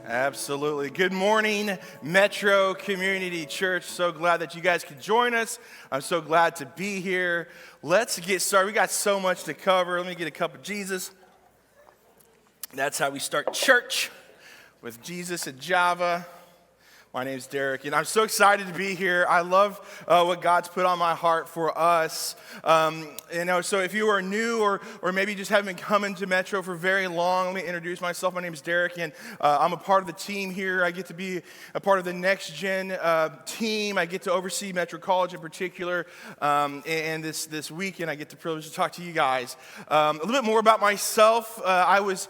Absolutely. Good morning, Metro Community Church. So glad that you guys could join us. I'm so glad to be here. Let's get started. We got so much to cover. Let me get a cup of Jesus. That's how we start church, with Jesus and Java. My name's Derrick, and I'm so excited to be here. I love what God's put on my heart for us. So if you are new or maybe just haven't been coming to Metro for very long, let me introduce myself. My name is Derrick, and I'm a part of the team here. I get to be a part of the Next Gen team. I get to oversee Metro College in particular, and this weekend I get the privilege to talk to you guys. A little bit more about myself. I was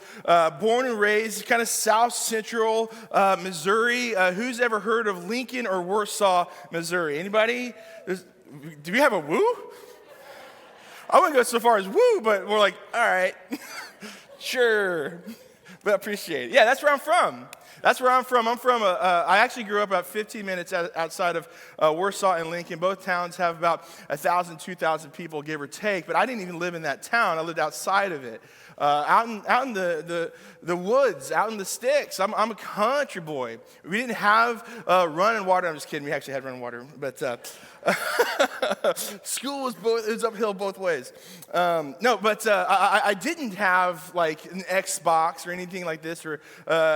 born and raised kind of South Central Missouri. Who's ever heard of Lincoln or Warsaw, Missouri? Anybody? Do we have a woo? I wouldn't go so far as woo, but we're like, all right, sure, but I appreciate it. Yeah, that's where I'm from. I actually grew up about 15 minutes outside of Warsaw and Lincoln. Both towns have about 1,000, 2,000 people, give or take. But I didn't even live in that town. I lived outside of it, out in the woods, out in the sticks. I'm a country boy. We didn't have running water. I'm just kidding. We actually had running water, but school was uphill both ways. I didn't have like an Xbox or anything like this or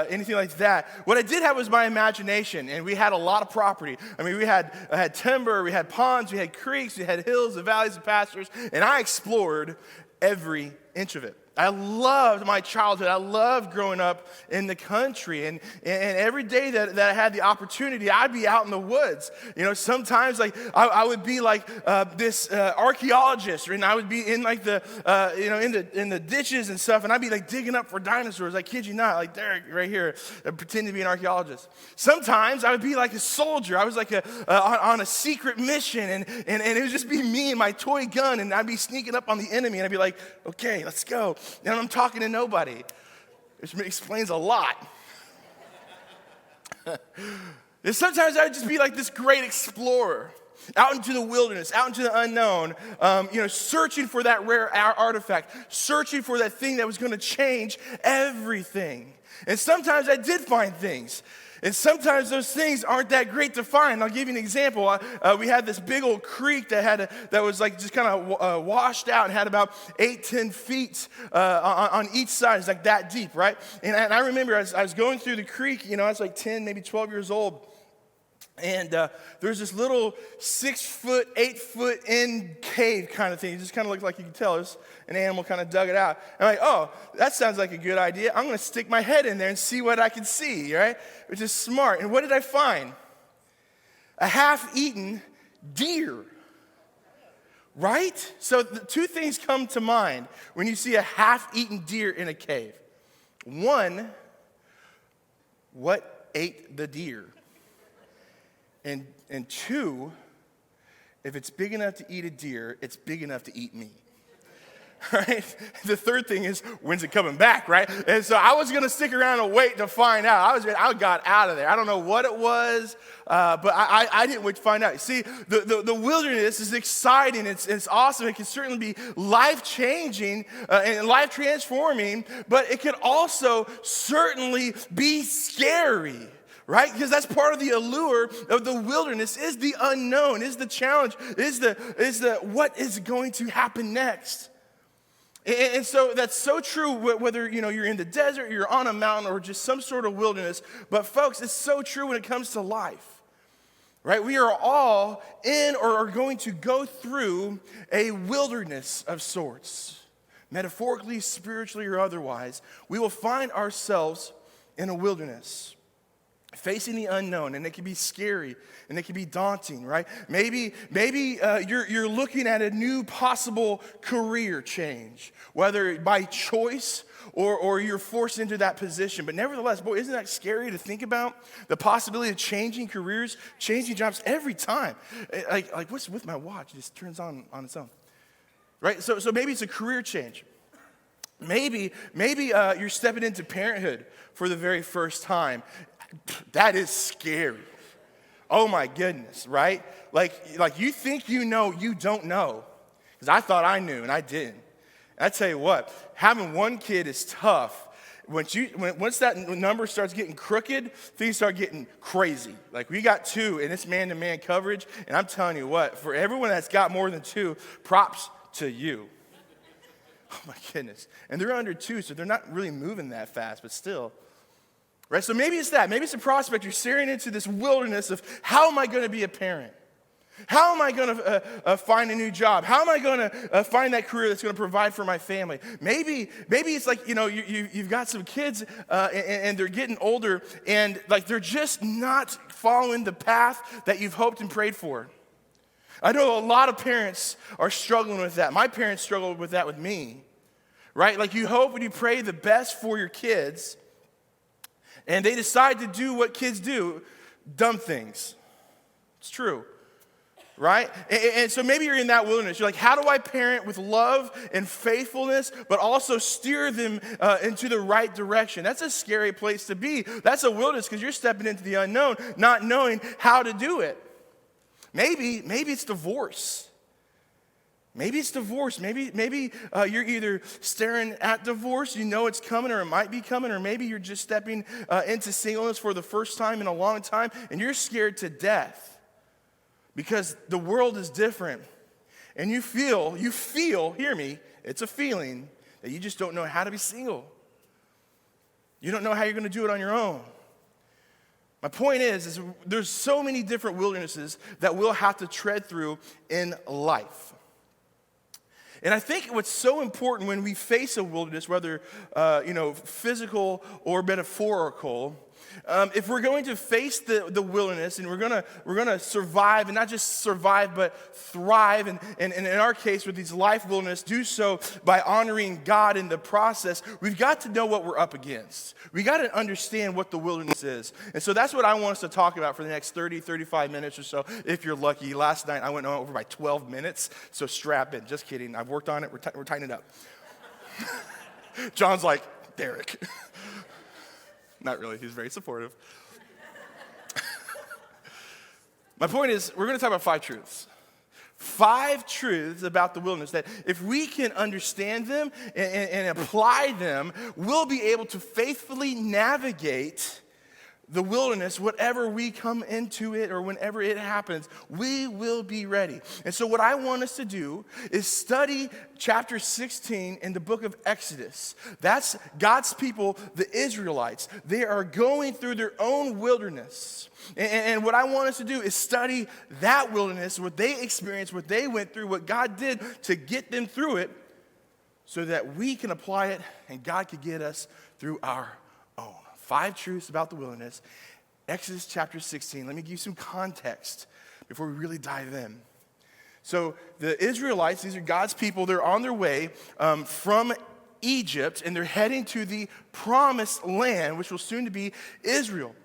anything like that. What I did have was my imagination, and we had a lot of property. I mean, we had timber, we had ponds, we had creeks, we had hills and valleys and pastures, and I explored every inch of it. I loved my childhood. I loved growing up in the country. And every day that I had the opportunity, I'd be out in the woods. You know, sometimes like I would be like this archaeologist, and I would be in like in the ditches and stuff, and I'd be like digging up for dinosaurs. I kid you not, like Derrick right here, pretending to be an archaeologist. Sometimes I would be like a soldier. I was like on a secret mission, and it would just be me and my toy gun, and I'd be sneaking up on the enemy, and I'd be like, okay, let's go. And I'm talking to nobody, which explains a lot. And sometimes I would just be like this great explorer, out into the wilderness, out into the unknown, searching for that rare artifact, searching for that thing that was going to change everything. And sometimes I did find things. And sometimes those things aren't that great to find. I'll give you an example. We had this big old creek that was like just kind of washed out and had about 10 feet on each side. It's like that deep, right? And I remember I was going through the creek, I was like 10, maybe 12 years old. And there's this little 6 foot, 8 foot in cave kind of thing. It just kind of looked like you could tell. It was an animal kind of dug it out. I'm like, oh, that sounds like a good idea. I'm going to stick my head in there and see what I can see, right? Which is smart. And what did I find? A half-eaten deer, right? So the two things come to mind when you see a half-eaten deer in a cave. One, what ate the deer? And two, if it's big enough to eat a deer, it's big enough to eat me. Right? The third thing is, when's it coming back, right? And so I was going to stick around and wait to find out. I got out of there. I don't know what it was, but I didn't wait to find out. See, the wilderness is exciting. It's awesome. It can certainly be life-changing and life-transforming, but it can also certainly be scary. Right? Because that's part of the allure of the wilderness, is the unknown, is the challenge, is the what is going to happen next. And so that's so true whether you're in the desert, you're on a mountain, or just some sort of wilderness. But folks, it's so true when it comes to life. Right? We are all in or are going to go through a wilderness of sorts. Metaphorically, spiritually, or otherwise, we will find ourselves in a wilderness, facing the unknown, and it can be scary, and it can be daunting, right? Maybe you're looking at a new possible career change, whether by choice or you're forced into that position. But nevertheless, boy, isn't that scary to think about? The possibility of changing careers, changing jobs every time. Like what's with my watch? It just turns on its own, right? So maybe it's a career change. Maybe you're stepping into parenthood for the very first time. That is scary. Oh my goodness, right? Like you think you know, you don't know. Because I thought I knew and I didn't. And I tell you what, having one kid is tough once that number starts getting crooked, things start getting crazy. Like we got 2 and it's man-to-man coverage, and I'm telling you what, for everyone that's got more than 2, props to you. Oh my goodness. And they're under 2, so they're not really moving that fast, but still. Right? So maybe it's that. Maybe it's a prospect. You're staring into this wilderness of how am I going to be a parent? How am I going to find a new job? How am I going to find that career that's going to provide for my family? Maybe it's like, you've got some kids and they're getting older and like they're just not following the path that you've hoped and prayed for. I know a lot of parents are struggling with that. My parents struggled with that with me, right? Like you hope and you pray the best for your kids and they decide to do what kids do, dumb things. It's true. Right? And so maybe you're in that wilderness. You're like, how do I parent with love and faithfulness, but also steer them into the right direction? That's a scary place to be. That's a wilderness because you're stepping into the unknown, not knowing how to do it. Maybe it's divorce. Maybe it's divorce. Maybe you're either staring at divorce, you know it's coming or it might be coming, or maybe you're just stepping into singleness for the first time in a long time and you're scared to death. Because the world is different. And you feel, hear me, it's a feeling that you just don't know how to be single. You don't know how you're going to do it on your own. My point is there's so many different wildernesses that we'll have to tread through in life. And I think what's so important when we face a wilderness, whether physical or metaphorical, if we're going to face the wilderness and we're gonna survive, and not just survive but thrive, and in our case with these life wilderness, do so by honoring God in the process, we've got to know what we're up against. We got to understand what the wilderness is. And so that's what I want us to talk about for the next 35 minutes or so, if you're lucky. Last night I went over by 12 minutes, so strap in. Just kidding. I've worked on it. We're tightening it up. John's like, Derrick. Not really. He's very supportive. My point is, we're going to talk about 5 truths. 5 truths about the wilderness that if we can understand them and apply them, we'll be able to faithfully navigate the wilderness, whatever we come into it or whenever it happens, we will be ready. And so what I want us to do is study chapter 16 in the book of Exodus. That's God's people, the Israelites. They are going through their own wilderness. And what I want us to do is study that wilderness, what they experienced, what they went through, what God did to get them through it, so that we can apply it and God can get us through our own. 5 truths about the wilderness. Exodus chapter 16. Let me give you some context before we really dive in. So the Israelites, these are God's people, they're on their way from Egypt, and they're heading to the promised land, which will soon to be Israel.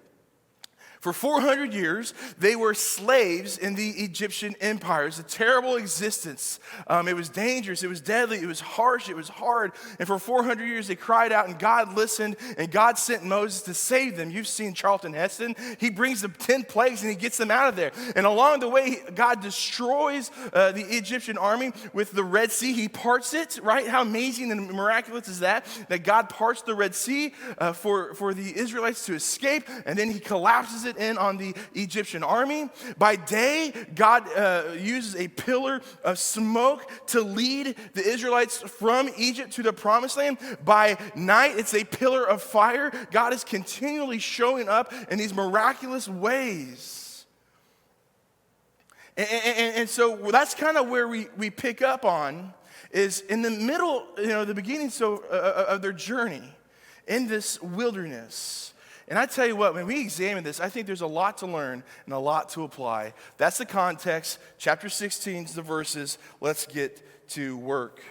For 400 years, they were slaves in the Egyptian empire. It was a terrible existence. It was dangerous. It was deadly. It was harsh. It was hard. And for 400 years, they cried out, and God listened, and God sent Moses to save them. You've seen Charlton Heston. He brings the 10 plagues, and he gets them out of there. And along the way, God destroys the Egyptian army with the Red Sea. He parts it, right? How amazing and miraculous is that? That God parts the Red Sea for the Israelites to escape, and then he collapses it in on the Egyptian army. By day, God uses a pillar of smoke to lead the Israelites from Egypt to the promised land. By night, it's a pillar of fire. God is continually showing up in these miraculous ways. And so that's kind of where we pick up on, is in the middle, the beginning of their journey in this wilderness. And I tell you what, when we examine this, I think there's a lot to learn and a lot to apply. That's the context. Chapter 16 is the verses. Let's get to work.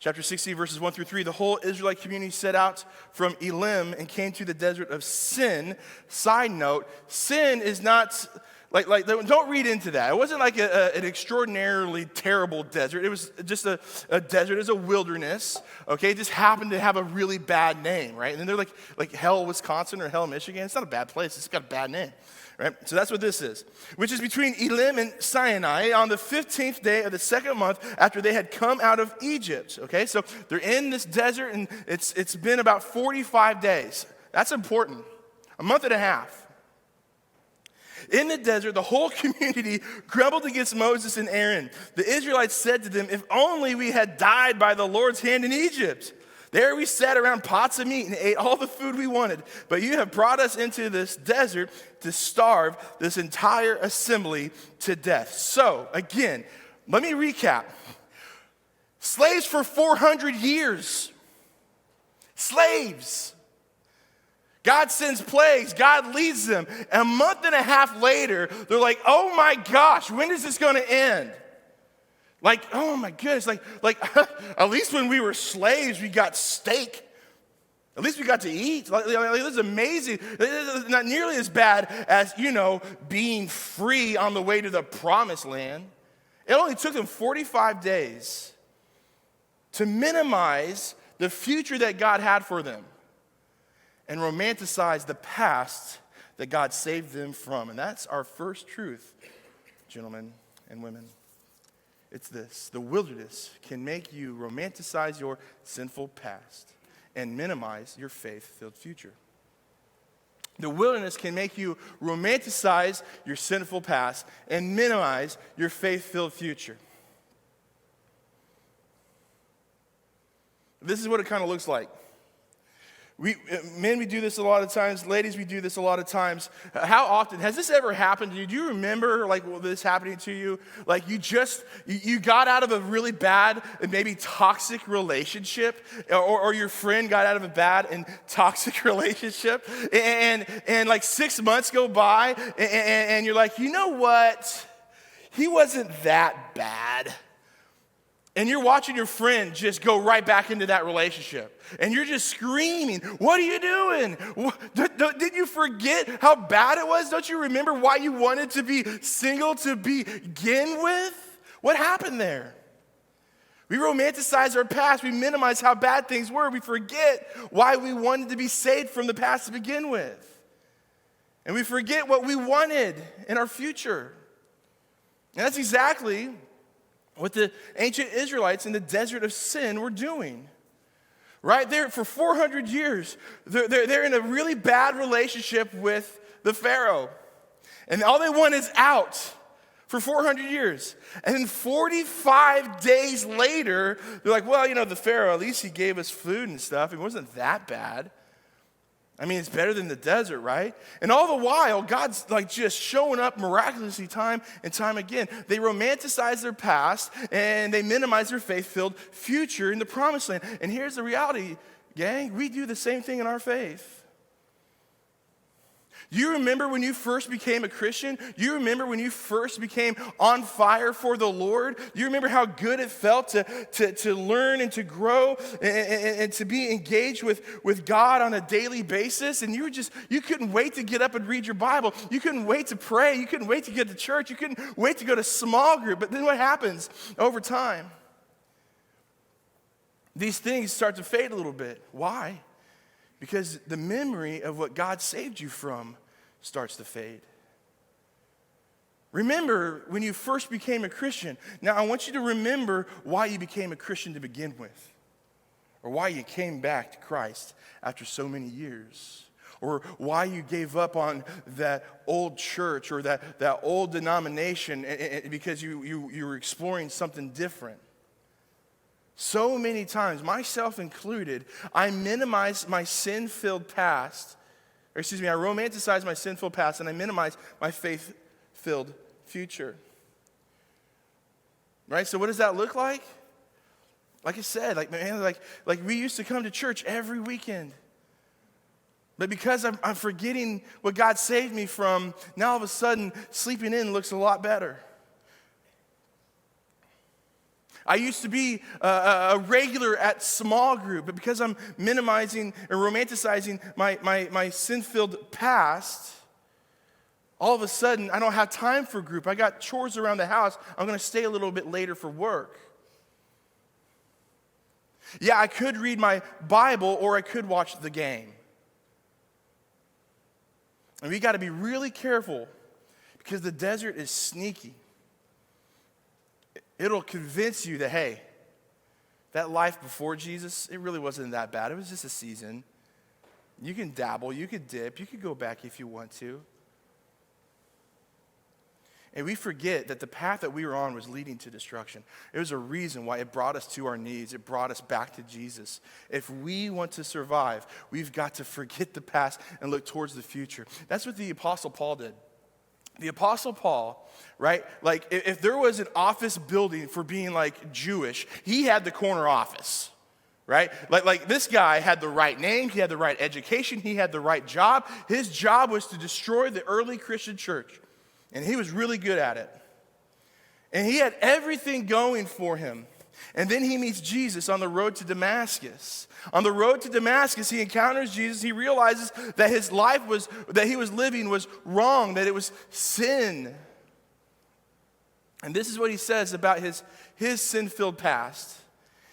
Chapter 16, verses 1 through 3. The whole Israelite community set out from Elim and came to the desert of Sin. Side note, Sin is not Don't read into that. It wasn't like an extraordinarily terrible desert. It was just a desert. It was a wilderness, okay? It just happened to have a really bad name, right? And then they're like Hell, Wisconsin or Hell, Michigan. It's not a bad place. It's got a bad name, right? So that's what this is, which is between Elim and Sinai on the 15th day of the second month after they had come out of Egypt, okay? So they're in this desert, and it's been about 45 days. That's important. A month and a half. In the desert, the whole community grumbled against Moses and Aaron. The Israelites said to them, "If only we had died by the Lord's hand in Egypt. There we sat around pots of meat and ate all the food we wanted. But you have brought us into this desert to starve this entire assembly to death." So, again, let me recap. Slaves for 400 years. Slaves. God sends plagues. God leads them. And a month and a half later, they're like, "Oh my gosh, when is this going to end?" Like, oh my goodness, like at least when we were slaves, we got steak. At least we got to eat. This is amazing. It's not nearly as bad as, being free on the way to the promised land. It only took them 45 days to minimize the future that God had for them and romanticize the past that God saved them from. And that's our first truth, gentlemen and women. It's this: the wilderness can make you romanticize your sinful past and minimize your faith-filled future. The wilderness can make you romanticize your sinful past and minimize your faith-filled future. This is what it kind of looks like. Men, we do this a lot of times. Ladies, we do this a lot of times. How often has this ever happened to you? Do you remember this happening to you? Like you got out of a really bad and maybe toxic relationship, or your friend got out of a bad and toxic relationship, and like 6 months go by, and you're like, you know what? He wasn't that bad. And you're watching your friend just go right back into that relationship. And you're just screaming, "What are you doing? Did you forget how bad it was? Don't you remember why you wanted to be single to begin with? What happened there?" We romanticize our past. We minimize how bad things were. We forget why we wanted to be saved from the past to begin with. And we forget what we wanted in our future. And that's exactly what the ancient Israelites in the desert of sin were doing. Right there for 400 years, they're in a really bad relationship with the Pharaoh. And all they want is out for 400 years. And then 45 days later, they're like, "Well, the Pharaoh, at least he gave us food and stuff. It wasn't that bad. I mean, it's better than the desert, right?" And all the while, God's just showing up miraculously time and time again. They romanticize their past and they minimize their faith-filled future in the promised land. And here's the reality, gang. We do the same thing in our faith. You remember when you first became a Christian? You remember when you first became on fire for the Lord? You remember how good it felt to learn and to grow and to be engaged with God on a daily basis? And you couldn't wait to get up and read your Bible. You couldn't wait to pray. You couldn't wait to get to church. You couldn't wait to go to small group. But then what happens over time? These things start to fade a little bit. Why? Because the memory of what God saved you from starts to fade. Remember when you first became a Christian. Now, I want you to remember why you became a Christian to begin with, or why you came back to Christ after so many years, or why you gave up on that old church or that old denomination because you were exploring something different. So many times, myself included, I minimize my sin-filled past. I romanticize my sinful past and I minimize my faith-filled future. Right? So what does that look like? Like I said, like we used to come to church every weekend. But because I'm forgetting what God saved me from, now all of a sudden sleeping in looks a lot better. I used to be a regular at small group, but because I'm minimizing and romanticizing my sin-filled past, all of a sudden, I don't have time for group. I got chores around the house. I'm going to stay a little bit later for work. Yeah, I could read my Bible or I could watch the game. And we got to be really careful because the desert is sneaky. It'll convince you that, hey, that life before Jesus, it really wasn't that bad. It was just a season. You can dabble, you could dip, you could go back if you want to. And we forget that the path that we were on was leading to destruction. There was a reason why it brought us to our knees. It brought us back to Jesus. If we want to survive, we've got to forget the past and look towards the future. That's what the Apostle Paul did. The Apostle Paul, right? Like if there was an office building for being like Jewish, he had the corner office. Right? Like this guy had the right name, he had the right education, he had the right job. His job was to destroy the early Christian church. And he was really good at it. And he had everything going for him. And then he meets Jesus on the road to Damascus. On the road to Damascus, he encounters Jesus. He realizes that his life that he was living was wrong, that it was sin. And this is what he says about his sin-filled past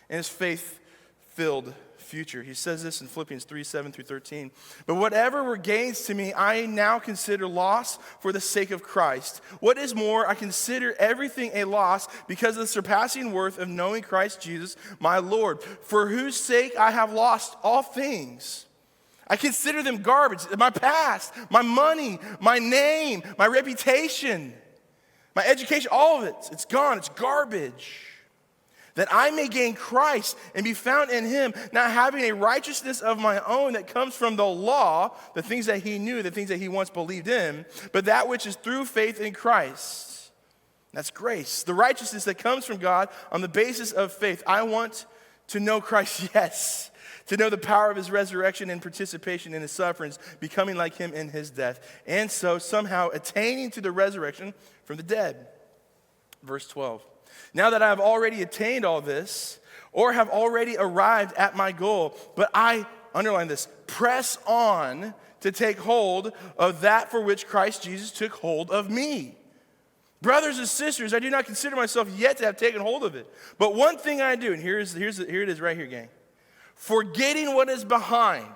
and his faith-filled future. He says this in Philippians 3:7-13. But whatever were gains to me, I now consider loss for the sake of Christ. What is more, I consider everything a loss because of the surpassing worth of knowing Christ Jesus, my Lord, for whose sake I have lost all things. I consider them garbage. My past, my money, my name, my reputation, my education, all of it. It's gone. It's garbage. That I may gain Christ and be found in him, not having a righteousness of my own that comes from the law, the things that he knew, the things that he once believed in, but that which is through faith in Christ. That's grace. The righteousness that comes from God on the basis of faith. I want to know Christ, yes. To know the power of his resurrection and participation in his sufferings, becoming like him in his death. And so somehow attaining to the resurrection from the dead. Verse 12. Now that I have already attained all this, or have already arrived at my goal, but I, underline this, press on to take hold of that for which Christ Jesus took hold of me. Brothers and sisters, I do not consider myself yet to have taken hold of it. But one thing I do, and here it is right here, gang. Forgetting what is behind,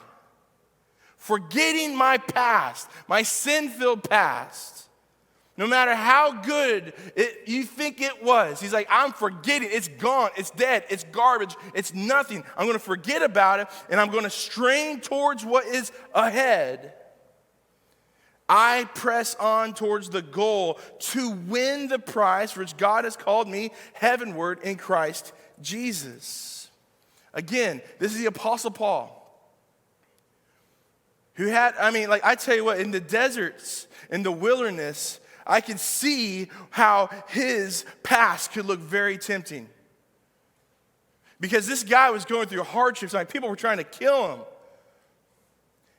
forgetting my past, my sin-filled past, no matter how good you think it was. He's like, I'm forgetting. It's gone. It's dead. It's garbage. It's nothing. I'm going to forget about it, and I'm going to strain towards what is ahead. I press on towards the goal to win the prize for which God has called me heavenward in Christ Jesus. Again, this is the Apostle Paul. Who had, I tell you what, in the deserts, in the wilderness, I can see how his past could look very tempting. Because this guy was going through hardships. Like people were trying to kill him.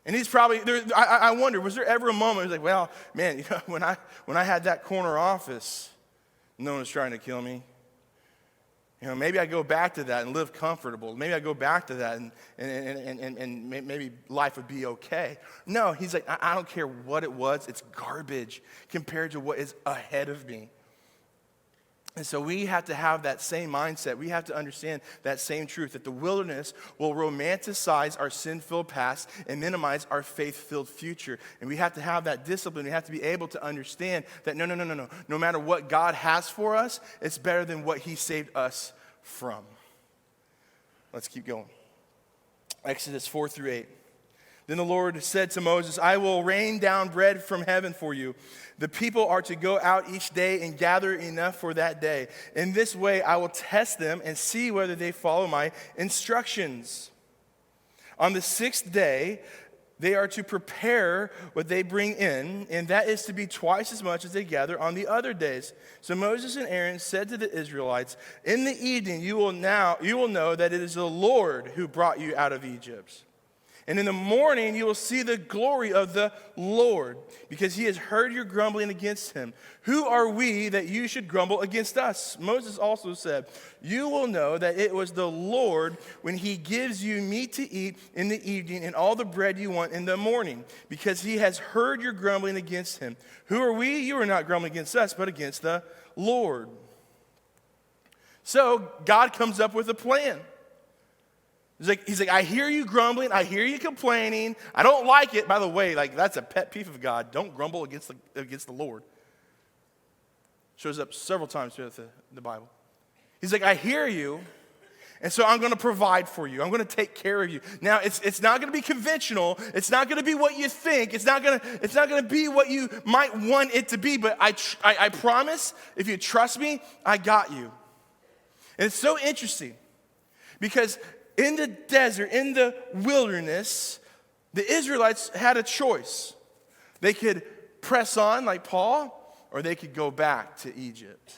And he's probably, I wonder, was there ever a moment he was like, well, man, when I had that corner office, no one was trying to kill me. Maybe I go back to that and live comfortable. Maybe I go back to that and maybe life would be okay. No, he's like, I don't care what it was. It's garbage compared to what is ahead of me. And so we have to have that same mindset. We have to understand that same truth, that the wilderness will romanticize our sin-filled past and minimize our faith-filled future. And we have to have that discipline. We have to be able to understand that no. No matter what God has for us, it's better than what he saved us from. Let's keep going. Exodus 4-8. Then the Lord said to Moses, I will rain down bread from heaven for you. The people are to go out each day and gather enough for that day. In this way, I will test them and see whether they follow my instructions. On the sixth day, they are to prepare what they bring in, and that is to be twice as much as they gather on the other days. So Moses and Aaron said to the Israelites, in the evening you will know that it is the Lord who brought you out of Egypt. And in the morning you will see the glory of the Lord, because he has heard your grumbling against him. Who are we that you should grumble against us? Moses also said, you will know that it was the Lord when he gives you meat to eat in the evening and all the bread you want in the morning, because he has heard your grumbling against him. Who are we? You are not grumbling against us, but against the Lord. So God comes up with a plan. He's like, I hear you grumbling. I hear you complaining. I don't like it. By the way, like that's a pet peeve of God. Don't grumble against the Lord. Shows up several times throughout the Bible. He's like, I hear you, and so I'm going to provide for you. I'm going to take care of you. Now, it's not going to be conventional. It's not going to be what you think. It's not going to be what you might want it to be. But I promise, if you trust me, I got you. And it's so interesting because in the desert, in the wilderness, the Israelites had a choice. They could press on like Paul, or they could go back to Egypt.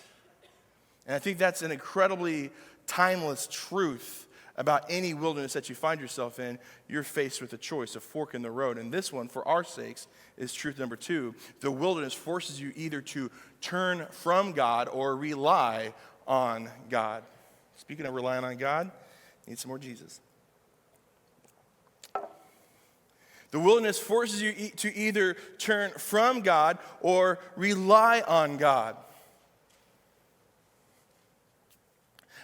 And I think that's an incredibly timeless truth about any wilderness that you find yourself in. You're faced with a choice, a fork in the road. And this one, for our sakes, is truth number 2. The wilderness forces you either to turn from God or rely on God. Speaking of relying on God, need some more Jesus. The wilderness forces you to either turn from God or rely on God.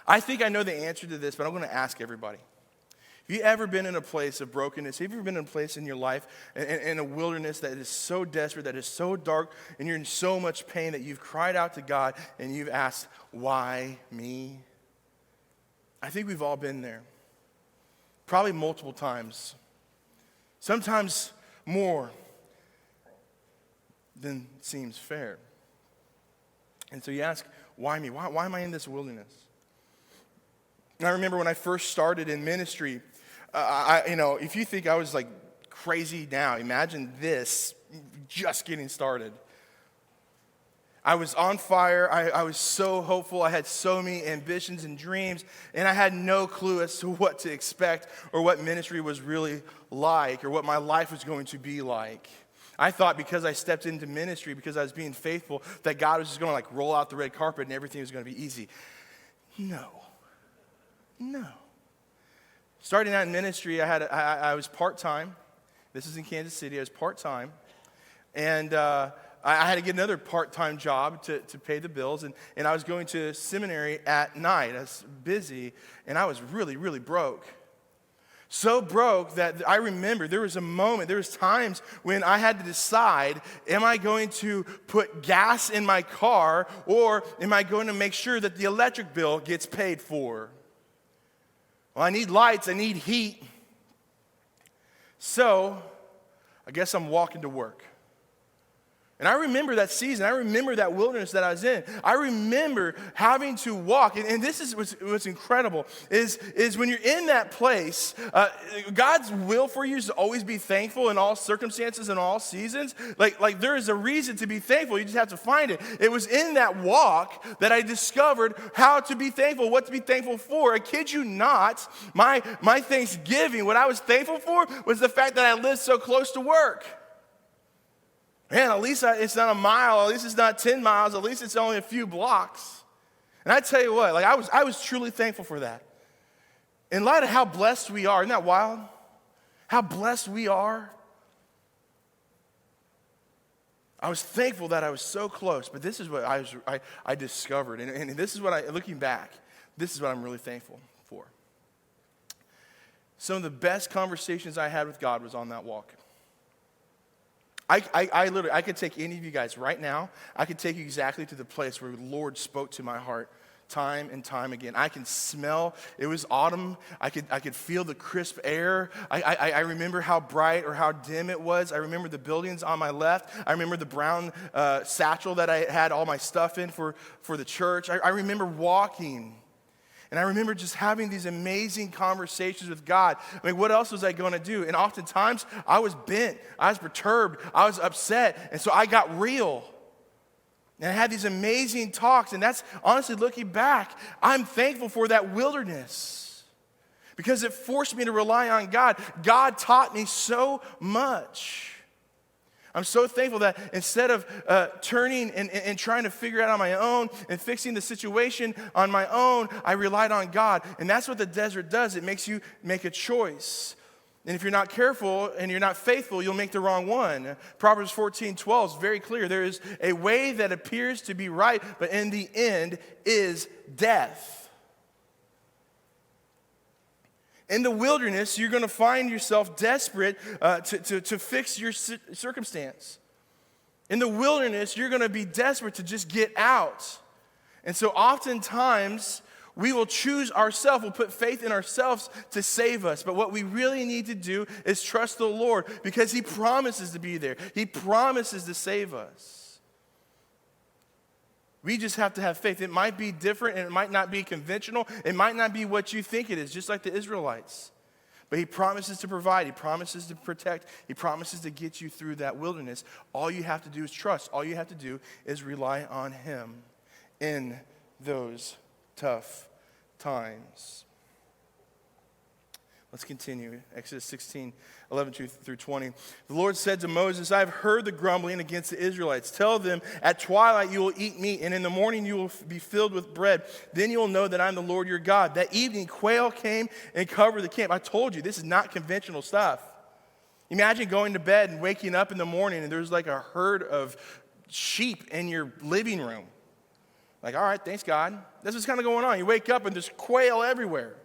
I think I know the answer to this, but I'm going to ask everybody. Have you ever been in a place of brokenness? Have you ever been in a place in your life, in a wilderness that is so desperate, that is so dark, and you're in so much pain that you've cried out to God and you've asked, why me? I think we've all been there. Probably multiple times. Sometimes more than seems fair. And so you ask, why me? Why am I in this wilderness? And I remember when I first started in ministry, if you think I was like crazy now, imagine this, just getting started. I was on fire. I was so hopeful. I had so many ambitions and dreams, and I had no clue as to what to expect or what ministry was really like or what my life was going to be like. I thought because I stepped into ministry, because I was being faithful, that God was just going to like roll out the red carpet and everything was going to be easy. No. Starting out in ministry, I was part-time. This is in Kansas City. I was part-time, and I had to get another part-time job to pay the bills, and I was going to seminary at night. I was busy, and I was really, really broke. So broke that I remember there was times when I had to decide, am I going to put gas in my car, or am I going to make sure that the electric bill gets paid for? Well, I need lights, I need heat. So I guess I'm walking to work. And I remember that season. I remember that wilderness that I was in. I remember having to walk. And this is what's incredible is when you're in that place, God's will for you is to always be thankful in all circumstances and all seasons. Like there is a reason to be thankful. You just have to find it. It was in that walk that I discovered how to be thankful, what to be thankful for. I kid you not, my Thanksgiving, what I was thankful for was the fact that I lived so close to work. Man, at least it's not a mile, at least it's not 10 miles, at least it's only a few blocks. And I tell you what, like I was truly thankful for that. In light of how blessed we are, isn't that wild? How blessed we are. I was thankful that I was so close, but this is what I discovered. And this is what looking back, this is what I'm really thankful for. Some of the best conversations I had with God was on that walk. I could take any of you guys right now. I could take you exactly to the place where the Lord spoke to my heart time and time again. I can smell, it was autumn. I could feel the crisp air. I remember how bright or how dim it was. I remember the buildings on my left. I remember the brown satchel that I had all my stuff in for the church. I remember walking. And I remember just having these amazing conversations with God. I mean, what else was I going to do? And oftentimes, I was bent. I was perturbed. I was upset. And so I got real. And I had these amazing talks. And that's, honestly, looking back, I'm thankful for that wilderness. because it forced me to rely on God. God taught me so much. I'm so thankful that instead of turning and trying to figure it out on my own and fixing the situation on my own, I relied on God. And that's what the desert does. It makes you make a choice. And if you're not careful and you're not faithful, you'll make the wrong one. Proverbs 14:12 is very clear. There is a way that appears to be right, but in the end is death. In the wilderness, you're going to find yourself desperate to fix your circumstance. In the wilderness, you're going to be desperate to just get out. And so oftentimes, we will choose ourselves, we'll put faith in ourselves to save us. But what we really need to do is trust the Lord, because He promises to be there. He promises to save us. We just have to have faith. It might be different and it might not be conventional. It might not be what you think it is, just like the Israelites. But He promises to provide. He promises to protect. He promises to get you through that wilderness. All you have to do is trust. All you have to do is rely on Him in those tough times. Let's continue. Exodus 16:11-20. The Lord said to Moses, I have heard the grumbling against the Israelites. Tell them, at twilight you will eat meat, and in the morning you will be filled with bread. Then you will know that I am the Lord your God. That evening quail came and covered the camp. I told you, this is not conventional stuff. Imagine going to bed and waking up in the morning and there's like a herd of sheep in your living room. Like, all right, thanks God. That's what's kind of going on. You wake up and there's quail everywhere.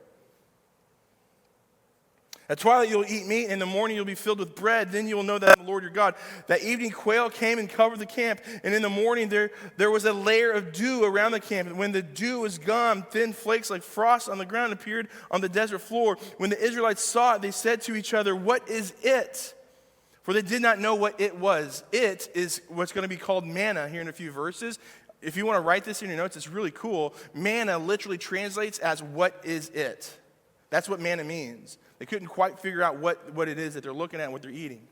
At twilight you'll eat meat, and in the morning you'll be filled with bread. Then you will know that I'm the Lord your God. That evening quail came and covered the camp, and in the morning there was a layer of dew around the camp. And when the dew was gone, thin flakes like frost on the ground appeared on the desert floor. When the Israelites saw it, they said to each other, what is it? For they did not know what it was. It is what's going to be called manna here in a few verses. If you want to write this in your notes, it's really cool. Manna literally translates as what is it. That's what manna means. They couldn't quite figure out what it is that they're looking at and what they're eating.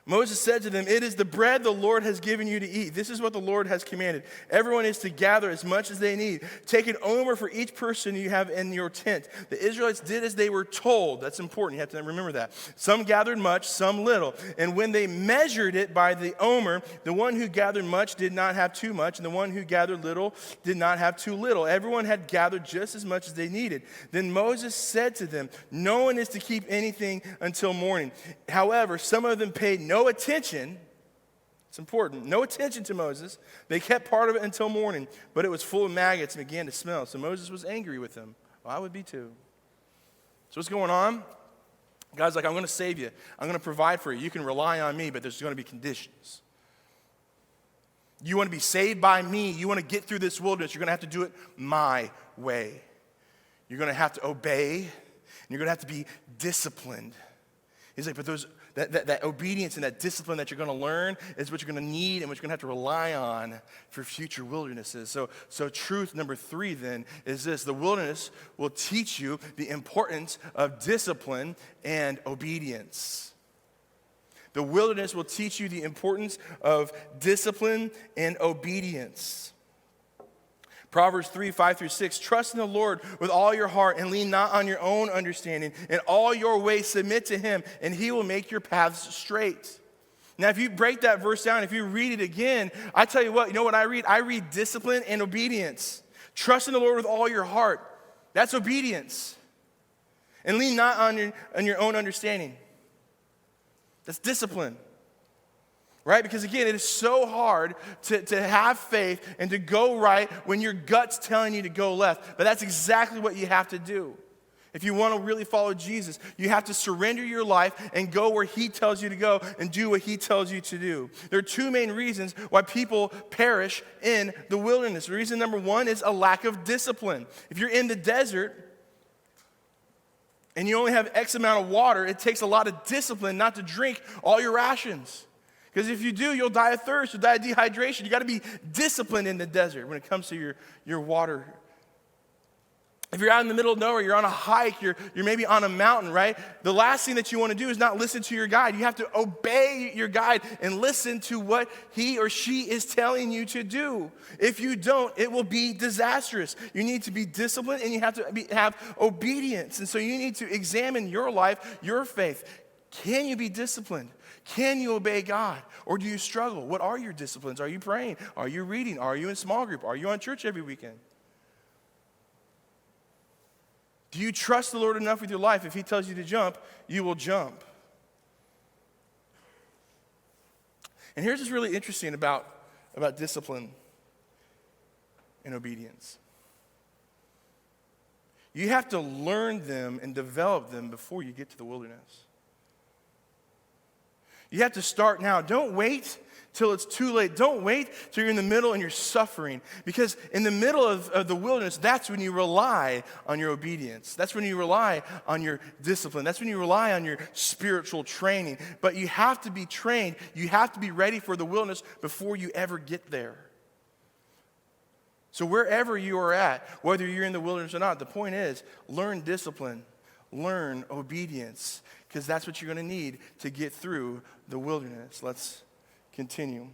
Moses said to them, it is the bread the Lord has given you to eat. This is what the Lord has commanded. Everyone is to gather as much as they need. Take an omer for each person you have in your tent. The Israelites did as they were told. That's important. You have to remember that. Some gathered much, some little. And when they measured it by the omer, the one who gathered much did not have too much, and the one who gathered little did not have too little. Everyone had gathered just as much as they needed. Then Moses said to them, no one is to keep anything until morning. However, some of them paid no attention. It's important. No attention to Moses. They kept part of it until morning, but it was full of maggots and began to smell. So Moses was angry with them. Well, I would be too. So what's going on? God's like, I'm going to save you. I'm going to provide for you. You can rely on me, but there's going to be conditions. You want to be saved by me. You want to get through this wilderness. You're going to have to do it my way. You're going to have to obey, and you're going to have to be disciplined. He's like, but that obedience and that discipline that you're going to learn is what you're going to need and what you're going to have to rely on for future wildernesses. So truth number 3 then is this. The wilderness will teach you the importance of discipline and obedience. The wilderness will teach you the importance of discipline and obedience. Proverbs 3:5-6, trust in the Lord with all your heart and lean not on your own understanding. In all your ways submit to Him, and He will make your paths straight. Now, if you break that verse down, if you read it again, I tell you what, you know what I read? I read discipline and obedience. Trust in the Lord with all your heart. That's obedience. And lean not on your own understanding. That's discipline. Right? Because again, it is so hard to have faith and to go right when your gut's telling you to go left. But that's exactly what you have to do. If you want to really follow Jesus, you have to surrender your life and go where He tells you to go and do what He tells you to do. There are 2 main reasons why people perish in the wilderness. Reason number 1 is a lack of discipline. If you're in the desert and you only have X amount of water, it takes a lot of discipline not to drink all your rations. Because if you do, you'll die of thirst, you'll die of dehydration. You got to be disciplined in the desert when it comes to your water. If you're out in the middle of nowhere, you're on a hike, you're maybe on a mountain, right? The last thing that you want to do is not listen to your guide. You have to obey your guide and listen to what he or she is telling you to do. If you don't, it will be disastrous. You need to be disciplined and you have to have obedience. And so you need to examine your life, your faith. Can you be disciplined? Can you obey God? Or do you struggle? What are your disciplines? Are you praying? Are you reading? Are you in small group? Are you on church every weekend? Do you trust the Lord enough with your life? If he tells you to jump, you will jump. And here's what's really interesting about discipline and obedience. You have to learn them and develop them before you get to the wilderness. You have to start now. Don't wait till it's too late. Don't wait till you're in the middle and you're suffering. Because in the middle of the wilderness, that's when you rely on your obedience. That's when you rely on your discipline. That's when you rely on your spiritual training. But you have to be trained. You have to be ready for the wilderness before you ever get there. So wherever you are at, whether you're in the wilderness or not, the point is, learn discipline, learn obedience, because that's what you're going to need to get through the wilderness. Let's continue.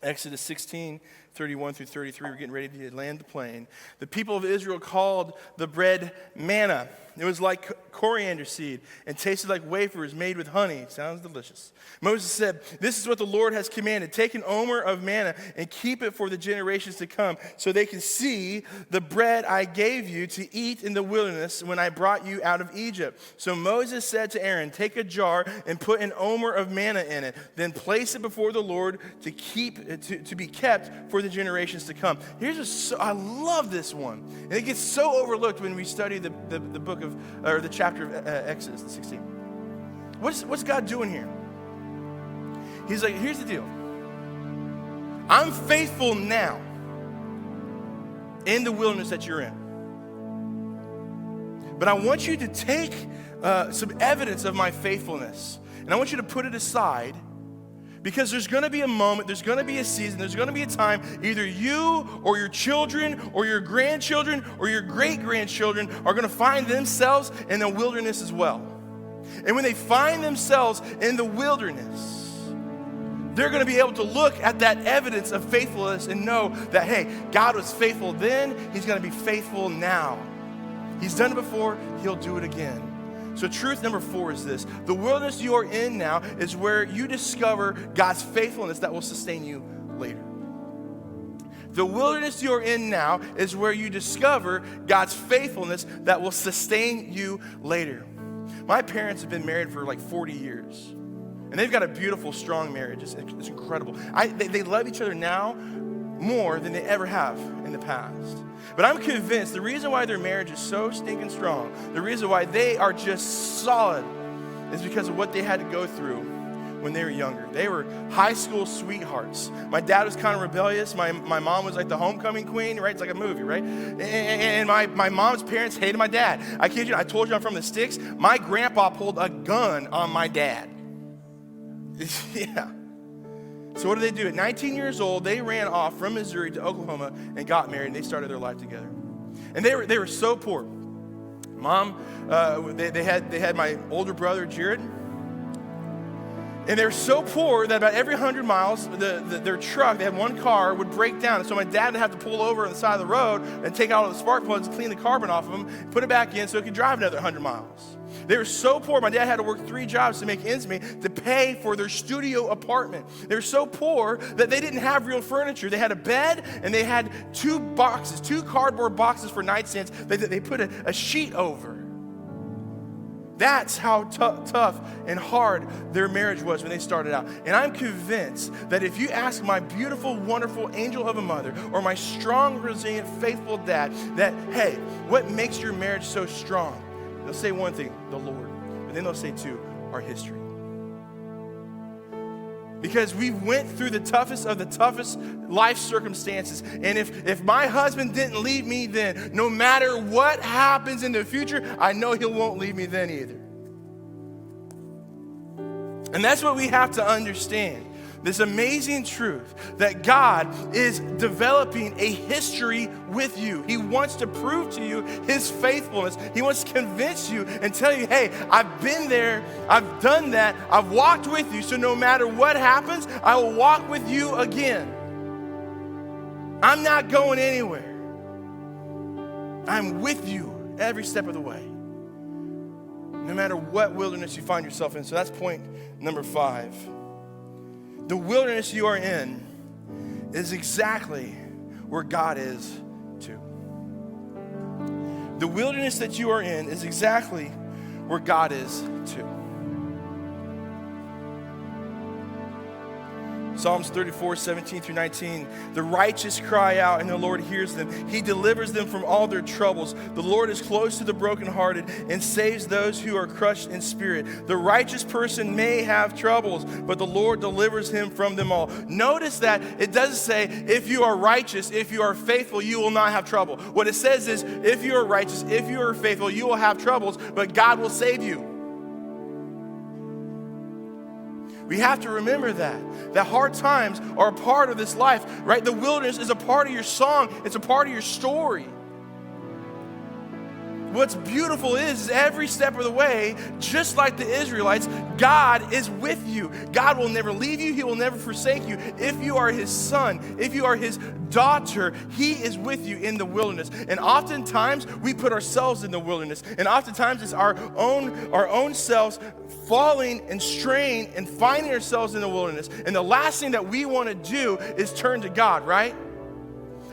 Exodus 16, 31 through 33, we're getting ready to land the plane. The people of Israel called the bread manna. It was like coriander seed and tasted like wafers made with honey. Sounds delicious. Moses said, "This is what the Lord has commanded. Take an omer of manna and keep it for the generations to come, so they can see the bread I gave you to eat in the wilderness when I brought you out of Egypt." So Moses said to Aaron, "Take a jar and put an omer of manna in it. Then place it before the Lord to be kept for the generations to come." I love this one. And it gets so overlooked when we study the book of, or the chapter of Exodus 16. What's God doing here? He's like, here's the deal. I'm faithful now in the wilderness that you're in. But I want you to take some evidence of my faithfulness. And I want you to put it aside, because there's going to be a moment, there's going to be a season, there's going to be a time, either you or your children or your grandchildren or your great-grandchildren are going to find themselves in the wilderness as well. And when they find themselves in the wilderness, they're going to be able to look at that evidence of faithfulness and know that, hey, God was faithful then, he's going to be faithful now. He's done it before, he'll do it again. So truth number 4 is this. The wilderness you are in now is where you discover God's faithfulness that will sustain you later. The wilderness you're in now is where you discover God's faithfulness that will sustain you later. My parents have been married for like 40 years. And they've got a beautiful, strong marriage. It's incredible. They love each other now more than they ever have in the past. But I'm convinced the reason why their marriage is so stinking strong, the reason why they are just solid, is because of what they had to go through when they were younger. They were high school sweethearts. My dad was kind of rebellious. My mom was like the homecoming queen, right? It's like a movie, right? And my mom's parents hated my dad. I kid you, I told you I'm from the sticks. My grandpa pulled a gun on my dad. Yeah. So what did they do? At 19 years old, they ran off from Missouri to Oklahoma and got married, and they started their life together. And they were so poor. Mom, they had my older brother, Jared, and they were so poor that about every 100 miles, their truck, they had one car, would break down. And so my dad would have to pull over on the side of the road and take out all the spark plugs, clean the carbon off of them, put it back in so it could drive another 100 miles. They were so poor, my dad had to work 3 jobs to make ends meet to pay for their studio apartment. They were so poor that they didn't have real furniture. They had a bed and they had 2 cardboard boxes for nightstands that they put a sheet over. That's how tough and hard their marriage was when they started out. And I'm convinced that if you ask my beautiful, wonderful angel of a mother or my strong, resilient, faithful dad that, hey, what makes your marriage so strong? They'll say one thing, the Lord. But then they'll say 2, our history. Because we went through the toughest of the toughest life circumstances. And if my husband didn't leave me then, no matter what happens in the future, I know he won't leave me then either. And that's what we have to understand. This amazing truth that God is developing a history with you. He wants to prove to you his faithfulness. He wants to convince you and tell you, hey, I've been there, I've done that, I've walked with you, so no matter what happens, I will walk with you again. I'm not going anywhere. I'm with you every step of the way, no matter what wilderness you find yourself in. So that's point number 5. The wilderness you are in is exactly where God is too. The wilderness that you are in is exactly where God is too. Psalms 34, 17 through 19. The righteous cry out, and the Lord hears them. He delivers them from all their troubles. The Lord is close to the brokenhearted and saves those who are crushed in spirit. The righteous person may have troubles, but the Lord delivers him from them all. Notice that it doesn't say, if you are righteous, if you are faithful, you will not have trouble. What it says is, if you are righteous, if you are faithful, you will have troubles, but God will save you. We have to remember that hard times are a part of this life, right? The wilderness is a part of your song. It's a part of your story. What's beautiful is every step of the way, just like the Israelites, God is with you. God will never leave you. He will never forsake you. If you are his son, if you are his daughter, he is with you in the wilderness. And oftentimes we put ourselves in the wilderness. And oftentimes it's our own selves falling and straying and finding ourselves in the wilderness. And the last thing that we want to do is turn to God, right?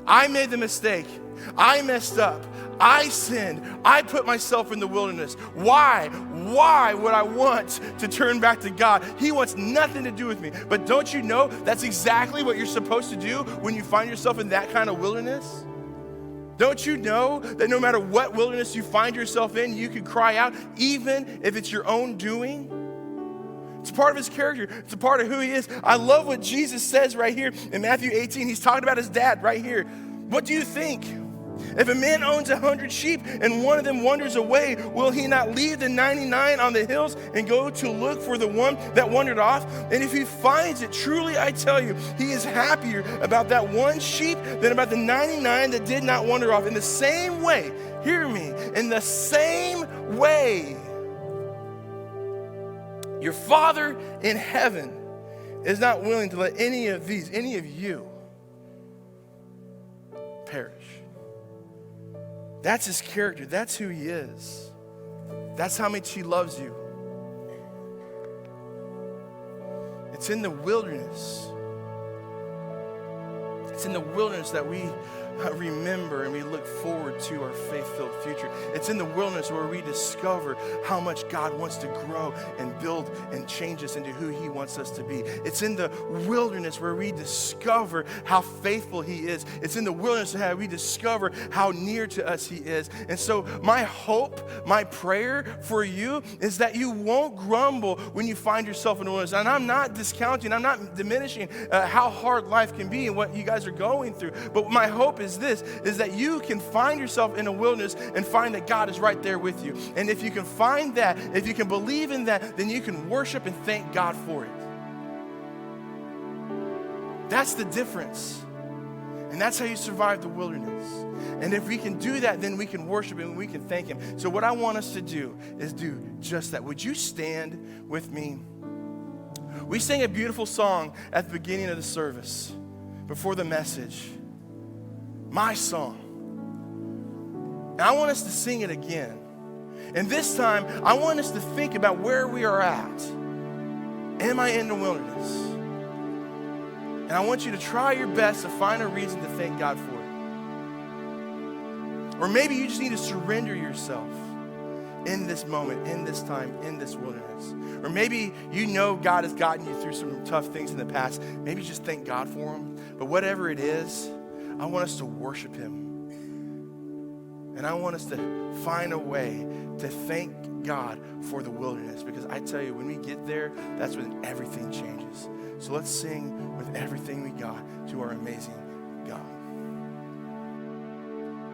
I made the mistake. I messed up. I sinned. I put myself in the wilderness. Why? Why would I want to turn back to God? He wants nothing to do with me. But don't you know that's exactly what you're supposed to do when you find yourself in that kind of wilderness? Don't you know that no matter what wilderness you find yourself in, you can cry out, even if it's your own doing? It's a part of his character. It's a part of who he is. I love what Jesus says right here in Matthew 18. He's talking about his dad right here. What do you think? If a man owns 100 sheep and one of them wanders away, will he not leave the 99 on the hills and go to look for the one that wandered off? And if he finds it, truly I tell you, he is happier about that one sheep than about the 99 that did not wander off. In the same way, hear me, in the same way, your Father in heaven is not willing to let any of you perish. That's his character. That's who he is. That's how much he loves you. It's in the wilderness. It's in the wilderness that we remember and we look forward to our faith-filled future. It's in the wilderness where we discover how much God wants to grow and build and change us into who he wants us to be. It's in the wilderness where we discover how faithful he is. It's in the wilderness where we discover how near to us he is. And so my hope, my prayer for you is that you won't grumble when you find yourself in the wilderness. And I'm not discounting, I'm not diminishing how hard life can be and what you guys are going through. But my hope is that you can find yourself in a wilderness and find that God is right there with you. And if you can find that, if you can believe in that, then you can worship and thank God for it. That's the difference. And that's how you survive the wilderness. And if we can do that, then we can worship him and we can thank him. So what I want us to do is do just that. Would you stand with me? We sang a beautiful song at the beginning of the service, before the message. My song. And I want us to sing it again. And this time, I want us to think about where we are at. Am I in the wilderness? And I want you to try your best to find a reason to thank God for it. Or maybe you just need to surrender yourself in this moment, in this time, in this wilderness. Or maybe you know God has gotten you through some tough things in the past. Maybe just thank God for them. But whatever it is, I want us to worship him. And I want us to find a way to thank God for the wilderness. Because I tell you, when we get there, that's when everything changes. So let's sing with everything we got to our amazing